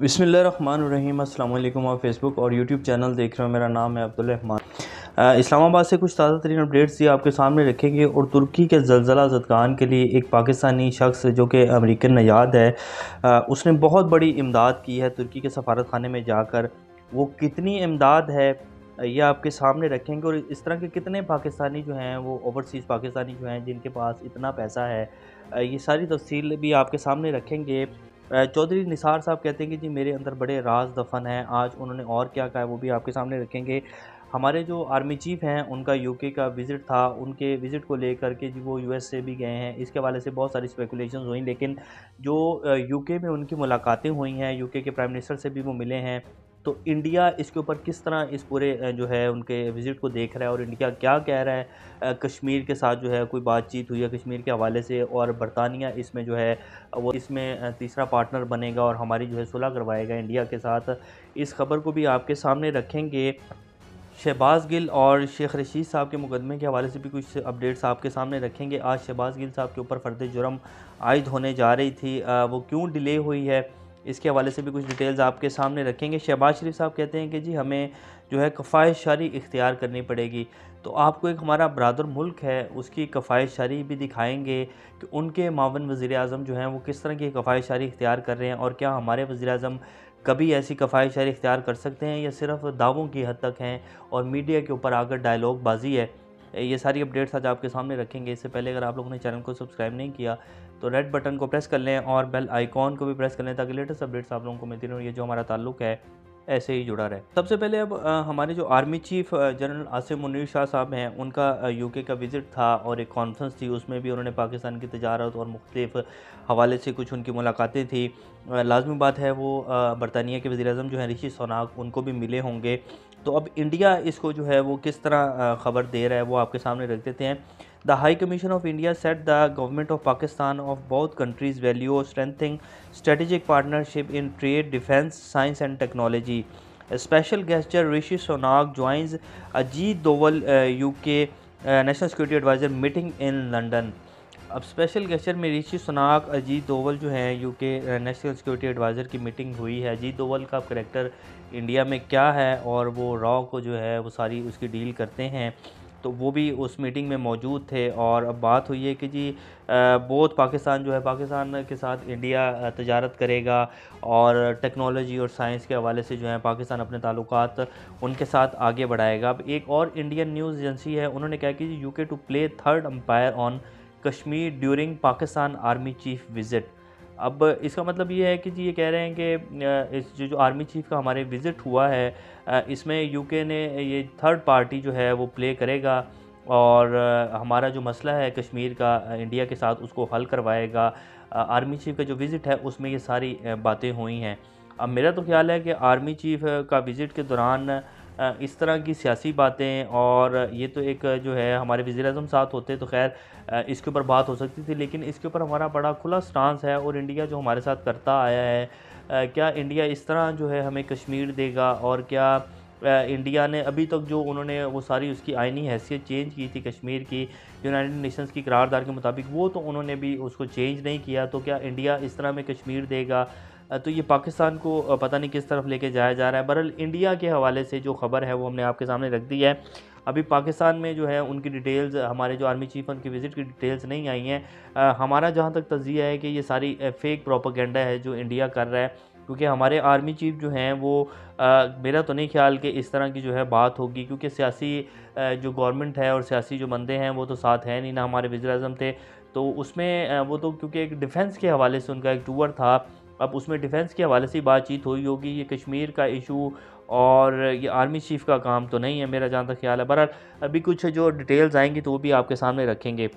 बिस्मिल्लाहिर्रहमानिर्रहीम। अस्सलाम वालेकुम। आप फेसबुक और यूट्यूब चैनल देख रहे हो। मेरा नाम है अब्दुल रहमान। इस्लामाबाद से कुछ ताज़ा तरीन अपडेट्स ये आपके सामने रखेंगे। और तुर्की के ज़लज़ला ज़दगान के लिए एक पाकिस्तानी शख्स जो कि अमेरिकन नयाद है, उसने बहुत बड़ी इमदाद की है तुर्की के सफारत खाने में जाकर। वो कितनी इमदाद है ये आपके सामने रखेंगे। और इस तरह के कितने पाकिस्तानी जो हैं वो ओवरसीज़ पाकिस्तानी जो हैं जिनके पास इतना पैसा है, ये सारी तफसील भी आपके सामने रखेंगे। चौधरी निसार साहब कहते हैं कि जी मेरे अंदर बड़े राज दफन हैं। आज उन्होंने और क्या कहा है वो भी आपके सामने रखेंगे। हमारे जो आर्मी चीफ़ हैं उनका यूके का विज़िट था, उनके विज़िट को लेकर के जी वो यूएस से भी गए हैं। इसके हवाले से बहुत सारी स्पेकुलेशंस हुई, लेकिन जो यूके में उनकी मुलाकातें हुई हैं, यूके के प्राइम मिनिस्टर से भी वो मिले हैं। तो इंडिया इसके ऊपर किस तरह इस पूरे जो है उनके विज़िट को देख रहा है और इंडिया क्या कह रहा है। कश्मीर के साथ जो है कोई बातचीत हुई है कश्मीर के हवाले से, और बरतानिया इसमें जो है वो इसमें तीसरा पार्टनर बनेगा और हमारी जो है सुलह करवाएगा इंडिया के साथ। इस खबर को भी आपके सामने रखेंगे। शहबाज गिल और शेख रशीद साहब के मुकदमे के हवाले से भी कुछ अपडेट्स आपके सामने रखेंगे। आज शहबाज गिल साहब के ऊपर फ़र्द जुर्म आयद होने जा रही थी, वो क्यों डिले हुई है इसके हवाले से भी कुछ डिटेल्स आपके सामने रखेंगे। शहबाज शरीफ साहब कहते हैं कि जी हमें जो है कफ़ायत शारी इख्तियार करनी पड़ेगी। तो आपको एक हमारा बरादर मुल्क है उसकी कफ़ायत शारी भी दिखाएंगे कि उनके मावन वज़ीर आज़म जो हैं वो किस तरह की कफ़ायत शारी इख्तियार कर रहे हैं, और क्या हमारे वज़ीर आज़म कभी ऐसी कफ़ायत शारी इख्तियार कर सकते हैं या सिर्फ दावों की हद तक हैं और मीडिया के ऊपर आकर डायलॉग बाजी है। ये सारी अपडेट्स आज आपके सामने रखेंगे। इससे पहले अगर आप लोगों ने चैनल को सब्सक्राइब नहीं किया तो रेड बटन को प्रेस कर लें और बेल आइकॉन को भी प्रेस कर लें ताकि लेटेस्ट अपडेट्स आप लोगों को मिलती रहें। ये जो हमारा ताल्लुक है ऐसे ही जुड़ा रहे। सबसे पहले अब हमारे जो army chief general Asim Munir Shah साहब हैं उनका यूके का विज़िट था और एक कॉन्फ्रेंस थी, उसमें भी उन्होंने पाकिस्तान की तजारत और मुख्तलिफ हवाले से कुछ उनकी मुलाकातें थी। लाजमी बात है वो बरतानिया के वज़ीर-ए-आज़म जो हैं ऋषि सुनाक उनको भी मिले होंगे। तो अब इंडिया इसको जो है वो किस तरह ख़बर दे रहा है वो आपके सामने रख देते हैं। The high commission of India set the government of Pakistan of both countries value strengthening strategic partnership in trade, defense, science and technology. A special gesture, Rishi Sunak joins Ajit Doval, UK National Security Advisor meeting in London. अब special gesture में ऋषि सुनाक अजीत दोवल जो हैं UK national security adviser की meeting हुई है। अजीत दोवल का character India में क्या है और वो रॉ को जो है वो सारी उसकी डील करते हैं, तो वो भी उस मीटिंग में मौजूद थे। और अब बात हुई है कि जी बहुत पाकिस्तान जो है पाकिस्तान के साथ इंडिया तजारत करेगा और टेक्नोलॉजी और साइंस के हवाले से जो है पाकिस्तान अपने ताल्लुकात उनके साथ आगे बढ़ाएगा। अब एक और इंडियन न्यूज़ एजेंसी है, उन्होंने कहा कि UK to play third umpire on Kashmir during Pakistan army chief visit. अब इसका मतलब ये है कि जी ये कह रहे हैं कि इस जो आर्मी चीफ का हमारे विज़िट हुआ है इसमें यूके ने ये थर्ड पार्टी जो है वो प्ले करेगा और हमारा जो मसला है कश्मीर का इंडिया के साथ उसको हल करवाएगा। आर्मी चीफ का जो विज़िट है उसमें ये सारी बातें हुई हैं। अब मेरा तो ख्याल है कि आर्मी चीफ का विज़िट के दौरान इस तरह की सियासी बातें, और ये तो एक जो है हमारे वज़ीर-ए-आज़म साथ होते तो खैर इसके ऊपर बात हो सकती थी, लेकिन इसके ऊपर हमारा बड़ा खुला स्टांस है और इंडिया जो हमारे साथ करता आया है। क्या इंडिया इस तरह जो है हमें कश्मीर देगा, और क्या इंडिया ने अभी तक जो उन्होंने वो सारी उसकी आइनी हैसियत चेंज की थी कश्मीर की यूनाइटेड नेशंस की करारदाद के मुताबिक, वो तो उन्होंने भी उसको चेंज नहीं किया। तो क्या इंडिया इस तरह में कश्मीर देगा? तो ये पाकिस्तान को पता नहीं किस तरफ लेके जाया जा रहा है। बहरहाल इंडिया के हवाले से जो खबर है वो हमने आपके सामने रख दी है। अभी पाकिस्तान में जो है उनकी डिटेल्स, हमारे जो आर्मी चीफ उनकी विज़िट की डिटेल्स नहीं आई हैं। हमारा जहाँ तक तज़िया है कि ये सारी फेक प्रोपेगेंडा है जो इंडिया कर रहा है, क्योंकि हमारे आर्मी चीफ जो हैं वो मेरा तो नहीं ख्याल कि इस तरह की जो है बात होगी, क्योंकि सियासी जो गवर्नमेंट है और सियासी जो बंदे हैं वो तो साथ हैं नहीं, ना हमारे वज़ीर-ए-आज़म थे। तो उसमें वो तो क्योंकि एक डिफेंस के हवाले से उनका एक टूर था, अब उसमें डिफेंस के हवाले से बातचीत हुई होगी। ये कश्मीर का इशू और ये आर्मी चीफ का काम तो नहीं है मेरा जहाँ तक ख्याल है। बहरहाल अभी कुछ जो डिटेल्स आएंगी तो वो भी आपके सामने रखेंगे।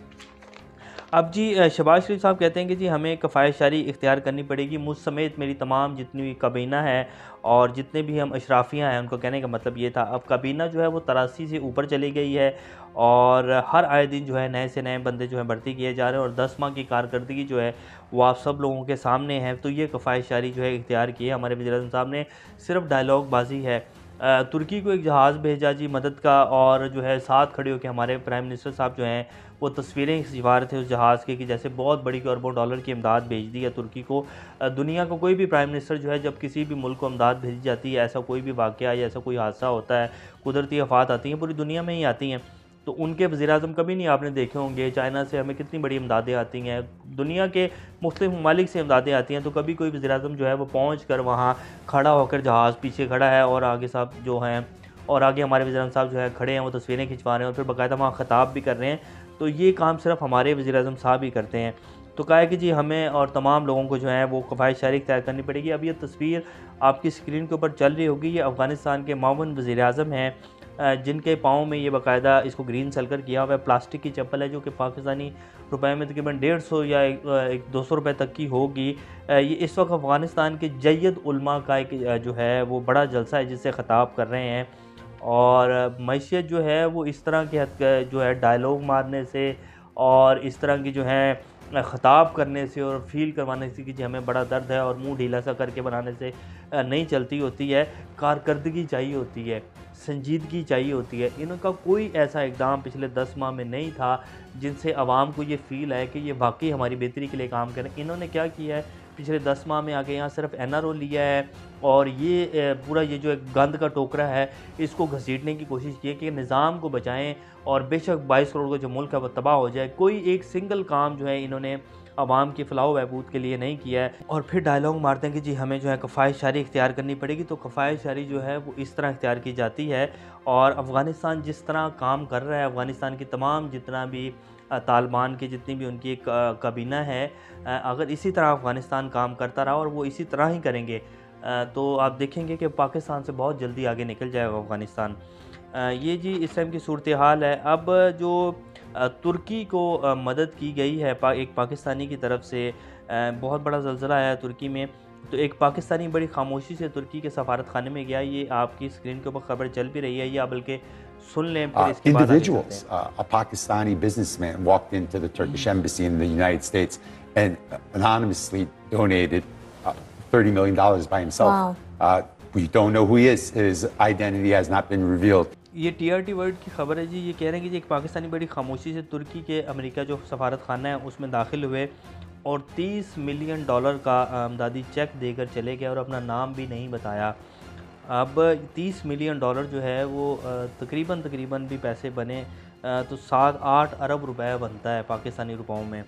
अब जी शहबाज शरीफ साहब कहते हैं कि जी हमें कफ़ायत शारी इख्तियार करनी पड़ेगी। मुझ समेत मेरी तमाम जितनी भी काबीना है और जितने भी हम अशराफियाँ हैं, उनको कहने का मतलब ये था। अब काबीना जो है वो 83 से ऊपर चली गई है और हर आए दिन जो है नए से नए बंदे जो हैं भर्ती किए जा रहे हैं और 10 माह की कारकर्दगी जो है वो आप सब लोगों के सामने है। तो ये कफ़ायत शारी जो है इख्तियार की है हमारे वज़ीर-ए-आज़म साहब ने, सिर्फ डायलॉग बाजी है। तुर्की को एक जहाज़ भेजा जी मदद का, और जो है साथ खड़े होकर हमारे प्राइम मिनिस्टर साहब जो हैं वो तस्वीरें खिंचवा रहे थे उस जहाज़ के कि जैसे बहुत बड़ी अरबों डॉलर की इमदाद भेज दी है तुर्की को। दुनिया का कोई भी प्राइम मिनिस्टर जो है जब किसी भी मुल्क को इमदाद भेजी जाती है, ऐसा कोई भी वाक़या या ऐसा कोई हादसा होता है, कुदरती आफ़ात आती हैं, पूरी दुनिया में ही आती हैं, तो उनके वज़ीर-ए-आज़म कभी नहीं आपने देखे होंगे। चाइना से हमें कितनी बड़ी इमदादें आती हैं, दुनिया के मुख्तलिफ़ ममालिक से इमदादें आती हैं, तो कभी कोई वज़ीर-ए-आज़म जो है वो पहुँच कर वहाँ खड़ा होकर, जहाज़ पीछे खड़ा है और आगे साहब जो हैं और आगे हमारे वज़ीर-ए-आज़म साहब जो है खड़े हैं, वो तस्वीरें खिंचवा रहे हैं और फिर बाकायदा वहाँ ख़िताब भी कर रहे हैं। तो ये काम सिर्फ़ हमारे वज़ीर-ए-आज़म साहब ही करते हैं। तो कहा है कि जी हमें और तमाम लोगों को जो है वो कफ़ायत शायरी इख्तियार करनी पड़ेगी। अब ये तस्वीर आपकी स्क्रीन के ऊपर चल रही होगी, ये अफ़गानिस्तान के मामून वज़ीर-ए-आज़म हैं जिनके पाँव में ये बाकायदा इसको ग्रीन सल्कर किया हुआ है। प्लास्टिक की चप्पल है जो कि पाकिस्तानी रुपए में तकरीबन 150 या 200 रुपए तक की होगी। ये इस वक्त अफ़गानिस्तान के जय्यद उलमा का एक जो है वो बड़ा जलसा है जिससे ख़िताब कर रहे हैं। और मईशत जो है वो इस तरह के जो है डायलॉग मारने से और इस तरह की जो है ख़िताब करने से और फ़ील करवाने से कि जी हमें बड़ा दर्द है और मुंह ढीला सा करके बनाने से नहीं चलती होती है। कारकर्दगी चाहिए होती है, संजीदगी चाहिए होती है। इनका कोई ऐसा इक़दाम पिछले 10 माह में नहीं था जिनसे आवाम को ये फ़ील है कि ये वाक़ई हमारी बेहतरी के लिए काम करें। इन्होंने क्या किया है, पिछले 10 माह में आके यहाँ सिर्फ एनआरओ लिया है और ये पूरा ये जो एक गंद का टोकरा है इसको घसीटने की कोशिश की है कि निज़ाम को बचाएं और बेशक 22 करोड़ का जो मुल्क है वो तबाह हो जाए। कोई एक सिंगल काम जो है इन्होंने आवाम की फ़लाह व बहबूद के लिए नहीं किया है। और फिर डायलॉग मारते हैं कि जी हमें जो है कफ़ायत शायरी इख्तियार करनी पड़ेगी। तो कफ़ायत शायरी जो है वो इस तरह इख्तियार की जाती है और अफ़गानिस्तान जिस तरह काम कर रहा है, अफ़गानिस्तान की तमाम जितना भी तालिबान की जितनी भी उनकी एक काबीना है, अगर इसी तरह अफ़गानिस्तान काम करता रहा और वो इसी तरह ही करेंगे तो आप देखेंगे कि पाकिस्तान से बहुत जल्दी आगे निकल जाएगा अफ़गानिस्तान। ये जी इस टाइम की सूरत हाल है। अब जो तुर्की को मदद की गई है एक पाकिस्तानी की तरफ से, बहुत बड़ा ज़लज़ला आया है तुर्की में, तो एक पाकिस्तानी बड़ी खामोशी से तुर्की के सफारत खाने में गया। ये आपकी स्क्रीन के ऊपर खबर चल भी रही है, या बल्कि सुन लें फिर इसके बाद आगे चलते हैं। Individuals, a Pakistani businessman walked into the Turkish embassy in the United States and anonymously donated $30 million by himself. Wow. We don't know who he is. His identity has not been revealed. ये TRT world की खबर है जी। ये कह रहे हैं कि एक पाकिस्तानी बड़ी खामोशी से तुर्की के अमेरिका जो सफारत खाना है उसमें दाखिल हुए और $30 मिलियन का आमदादी चेक देकर चले गए और अपना नाम भी नहीं बताया। अब $30 मिलियन जो है वो तकरीबन भी पैसे बने तो 7-8 अरब रुपए बनता है पाकिस्तानी रुपयों में।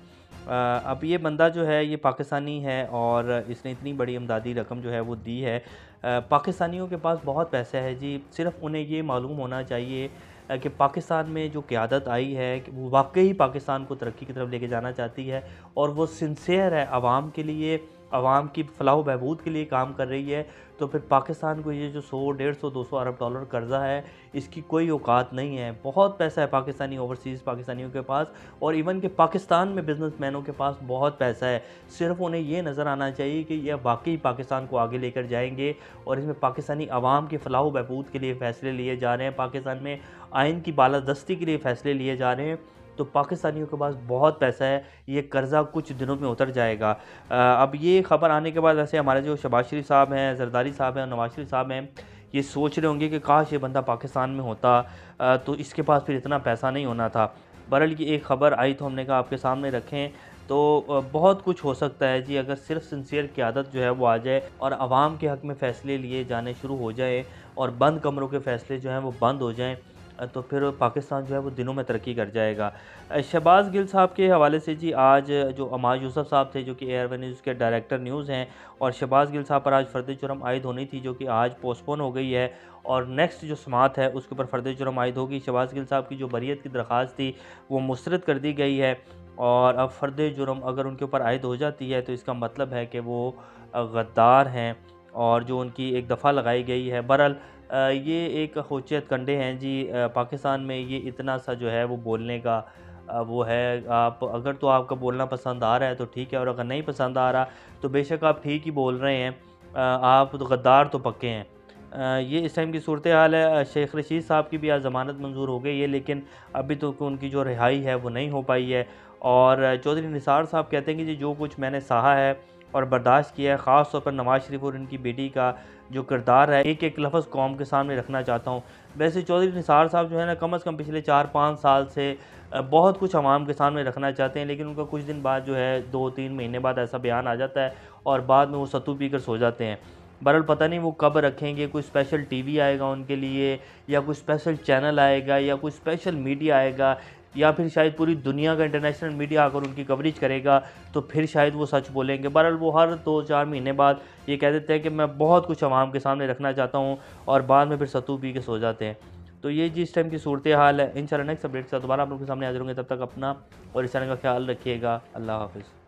अब ये बंदा जो है ये पाकिस्तानी है और इसने इतनी बड़ी इमदादी रकम जो है वो दी है। पाकिस्तानियों के पास बहुत पैसा है जी, सिर्फ उन्हें ये मालूम होना चाहिए कि पाकिस्तान में जो क़यादत आई है कि वो वाकई पाकिस्तान को तरक्की की तरफ लेके जाना चाहती है और वो सिंसियर है आवाम के लिए, आवाम की फ़लाह बहबूद के लिए काम कर रही है। तो फिर पाकिस्तान को ये जो 100, 150, 200 अरब डॉलर कर्ज़ा है इसकी कोई औकात नहीं है। बहुत पैसा है पाकिस्तानी ओवरसीज़ पाकिस्तानियों के पास और इवन के पाकिस्तान में बिजनेसमैनों के पास बहुत पैसा है। सिर्फ उन्हें ये नज़र आना चाहिए कि यह वाकई पाकिस्तान को आगे लेकर जाएंगे और इसमें पाकिस्तानी आवाम की फ़लाह बहबूद के लिए फ़ैसले लिए जा रहे हैं, पाकिस्तान में आइन की बालादस्ती के लिए फ़ैसले लिए जा रहे हैं। तो पाकिस्तानियों के पास बहुत पैसा है, ये कर्ज़ा कुछ दिनों में उतर जाएगा। अब ये ख़बर आने के बाद वैसे हमारे जो शहबाज शरीफ साहब हैं, जरदारी साहब हैं और नवाज शरीफ साहब हैं, ये सोच रहे होंगे कि काश ये बंदा पाकिस्तान में होता तो इसके पास फिर इतना पैसा नहीं होना था। बहरहाल की एक ख़बर आई तो हमने कहा आपके सामने रखें। तो बहुत कुछ हो सकता है जी अगर सिर्फ सिंसियर क़यादत जो है वो आ जाए और आवाम के हक़ में फ़ैसले लिए जाने शुरू हो जाए और बंद कमरों के फ़ैसले जो हैं वो बंद हो जाएँ तो फिर पाकिस्तान जो है वो दिनों में तरक्की कर जाएगा। शहबाज गिल साहब के हवाले से जी आज जो अमाज यूसुफ साहब थे जो कि एयरवे न्यूज़ के डायरेक्टर न्यूज़ हैं और शहबाज गिल साहब पर आज फ़र्द जुर्म आयद होनी थी जो कि आज पोस्टपोन हो गई है और नेक्स्ट जो समात है उसके ऊपर फ़र्द जुर्म आयद होगी। शहबाज गिल साहब की जो बरियत की दरख्वास्त थी वो मुस्तरद कर दी गई है और अब फ़र्द जुर्म अगर उनके ऊपर आयद हो जाती है तो इसका मतलब है कि वो गद्दार हैं और जो उनकी एक दफ़ा लगाई गई है। बहरहाल ये एक होशियत कंडे हैं जी पाकिस्तान में। ये इतना सा जो है वो बोलने का वो है, आप अगर तो आपका बोलना पसंद आ रहा है तो ठीक है और अगर नहीं पसंद आ रहा तो बेशक आप ठीक ही बोल रहे हैं, आप तो गद्दार तो पक्के हैं। ये इस टाइम की सूरत हाल है। शेख रशीद साहब की भी आज ज़मानत मंजूर हो गई है लेकिन अभी तो उनकी जो रिहाई है वो नहीं हो पाई है और चौधरी निसार साहब कहते हैं कि जी जो कुछ मैंने सहा है और बर्दाश्त किया है। ख़ास तौर पर नवाज़ शरीफ और इनकी बेटी का जो किरदार है, एक एक लफ्ज़ कौम के सामने रखना चाहता हूँ। वैसे चौधरी निसार साहब जो है ना, कम से कम पिछले 4-5 साल से बहुत कुछ आवाम के सामने रखना चाहते हैं, लेकिन उनका कुछ दिन बाद जो है 2-3 महीने बाद ऐसा बयान आ जाता है और बाद में वो सत्तू पी कर सो जाते हैं। बहरहाल पता नहीं वो कब रखेंगे, कोई स्पेशल टीवी आएगा उनके लिए, या कोई स्पेशल चैनल आएगा, या कोई स्पेशल मीडिया आएगा, या फिर शायद पूरी दुनिया का इंटरनेशनल मीडिया आकर उनकी कवरेज करेगा, तो फिर शायद वो सच बोलेंगे। बहरहाल वो हर 2-4 महीने बाद ये कह देते हैं कि मैं बहुत कुछ आवाम के सामने रखना चाहता हूँ, और बाद में फिर सत्तू पी के सो जाते हैं। तो ये जिस टाइम की सूरत हाल है, इंशाल्लाह नेक्स्ट अपडेट से दोबारा आप लोगों के सामने हाजिर होंगे। तब तक अपना और इस चैनल का ख्याल रखिएगा। अल्लाह हाफ़िज़।